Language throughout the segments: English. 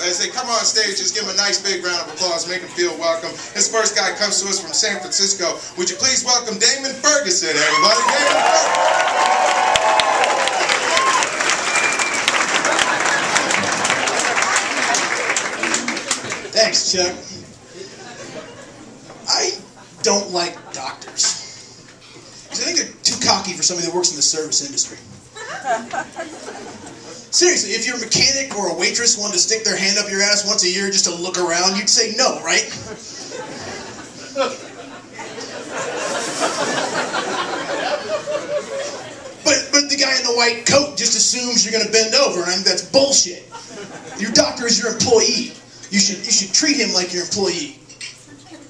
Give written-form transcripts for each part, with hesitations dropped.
As they come on stage, just give them a nice big round of applause, make them feel welcome. This first guy comes to us from San Francisco. Would you please welcome Damon Ferguson, everybody? Damon Ferguson. Thanks, Chuck. I don't like doctors. Because I think they're too cocky for somebody that works in the service industry. Seriously, if your mechanic or a waitress wanted to stick their hand up your ass once a year just to look around, you'd say no, right? But the guy in the white coat just assumes you're going to bend over, and I think that's bullshit. Your doctor is your employee. You should treat him like your employee.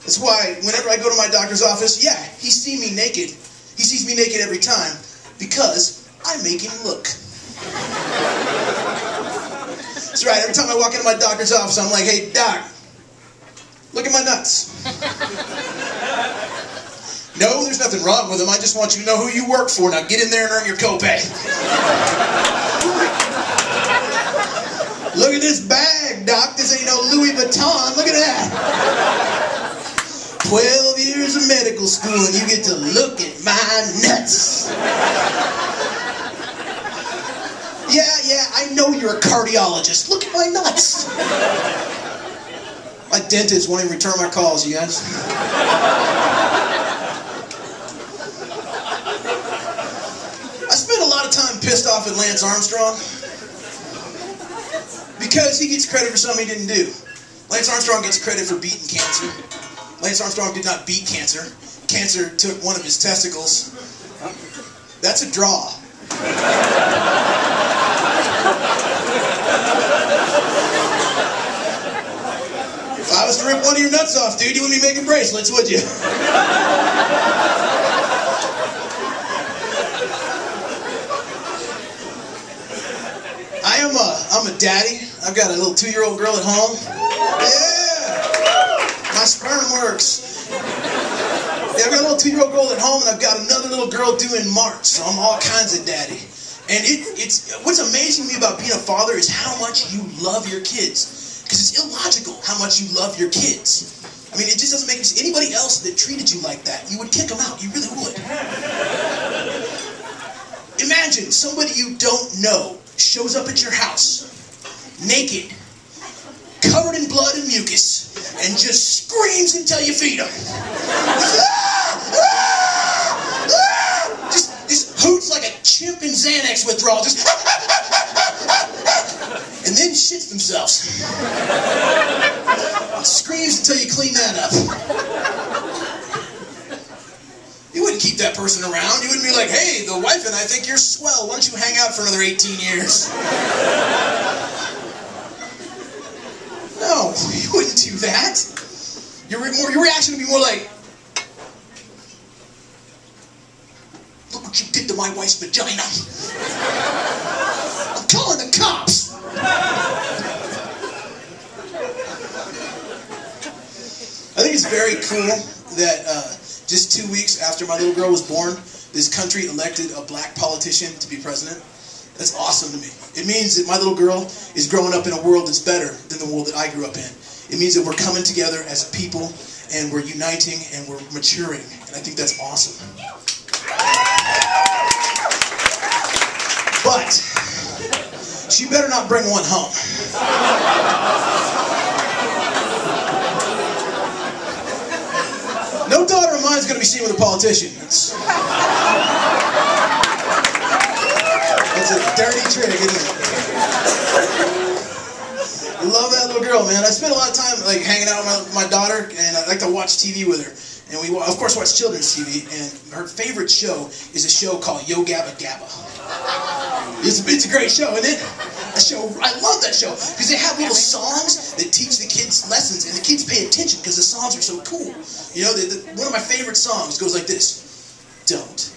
That's why whenever I go to my doctor's office, yeah, he sees me naked. He sees me naked every time because I make him look. That's right, every time I walk into my doctor's office, I'm like, hey, doc, look at my nuts. No, there's nothing wrong with them. I just want you to know who you work for. Now get in there and earn your copay. Look at this bag, doc. This ain't no Louis Vuitton. Look at that. 12 years of medical school and you get to look at my nuts. Yeah, I know you're a cardiologist. Look at my nuts. My dentist won't even return my calls, you guys. I spent a lot of time pissed off at Lance Armstrong because he gets credit for something he didn't do. Lance Armstrong gets credit for beating cancer. Lance Armstrong did not beat cancer. Cancer took one of his testicles. That's a draw. If I was to rip one of your nuts off, dude, you wouldn't be making bracelets, would you? I'm a daddy. I've got a little 2-year-old girl at home. Yeah! My sperm works. Yeah, I've got a little 2-year-old girl at home, and I've got another little girl due in March, so I'm all kinds of daddy. And it's what's amazing to me about being a father is how much you love your kids. Because it's illogical how much you love your kids. I mean, it just doesn't make sense. Anybody else that treated you like that, you would kick them out. You really would. Imagine somebody you don't know shows up at your house, naked, covered in blood and mucus, and just screams until you feed him. Just hoots like a chimp in Xanax withdrawal, just and then shits themselves. Screams until you clean that up. You wouldn't keep that person around. You wouldn't be like, hey, the wife and I think you're swell. Why don't you hang out for another 18 years? No, you wouldn't do that. Your reaction would be more like, look what you did to my wife's vagina. I'm calling the cops. I think it's very cool that just 2 weeks after my little girl was born, this country elected a black politician to be president. That's awesome to me. It means that my little girl is growing up in a world that's better than the world that I grew up in. It means that we're coming together as a people, and we're uniting, and we're maturing. And I think that's awesome. But she better not bring one home. No daughter of mine is going to be seen with a politician. That's a dirty trick, isn't it? I love that little girl, man. I spend a lot of time like hanging out with my daughter, and I like to watch TV with her. And we, of course, watch children's TV, and her favorite show is a show called Yo Gabba Gabba. It's a great show, isn't it? I love that show, because they have little songs that teach the kids lessons, and the kids pay attention because the songs are so cool. You know, one of my favorite songs goes like this. Don't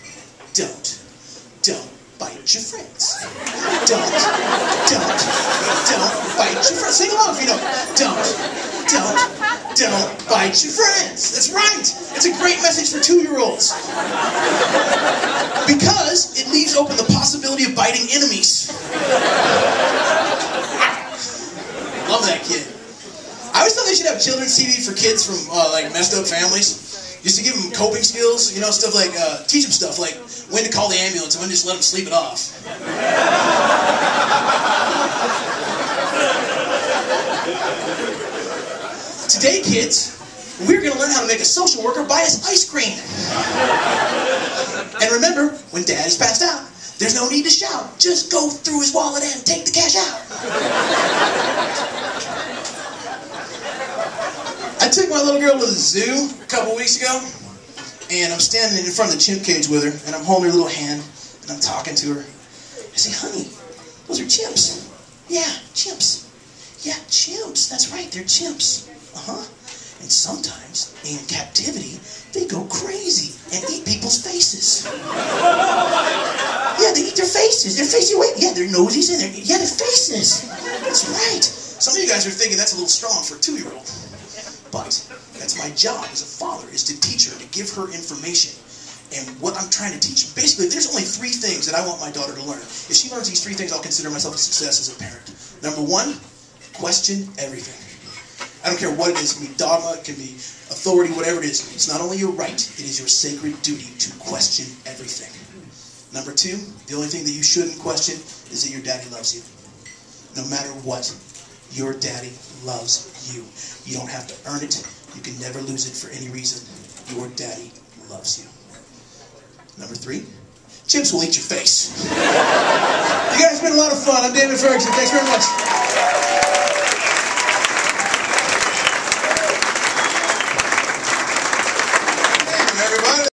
bite your friends. Don't bite your friends. Sing along if you know. Don't bite your friends. That's right. It's a great message for 2-year-olds. Because it leaves open the possibility of biting enemies. Love that kid. I always thought they should have children's TV for kids from like messed up families. Just to give them coping skills, you know, stuff like, teach them stuff like when to call the ambulance and when to just let them sleep it off. Today, kids, we're going to learn how to make a social worker buy us ice cream. And remember, when Dad is passed out, there's no need to shout. Just go through his wallet and take the cash out. I took my little girl to the zoo a couple weeks ago, and I'm standing in front of the chimp cage with her, and I'm holding her little hand, and I'm talking to her. I say, honey, those are chimps. Yeah, chimps. Yeah, chimps. That's right, they're chimps. Uh-huh. And sometimes, in captivity, they go crazy and eat people's faces. Yeah, they eat their faces. Their faces, wait, yeah, their noses and their faces. That's right. Some of you guys are thinking that's a little strong for a 2-year-old. But that's my job as a father, is to teach her, to give her information. And what I'm trying to teach, basically, there's only 3 things that I want my daughter to learn. If she learns these 3 things, I'll consider myself a success as a parent. Number 1, question everything. I don't care what it is. It can be dogma, it can be authority, whatever it is. It's not only your right, it is your sacred duty to question everything. Number 2, the only thing that you shouldn't question is that your daddy loves you. No matter what, your daddy loves you. You don't have to earn it. You can never lose it for any reason. Your daddy loves you. Number 3, chimps will eat your face. You guys have been a lot of fun. I'm David Ferguson. Thanks very much.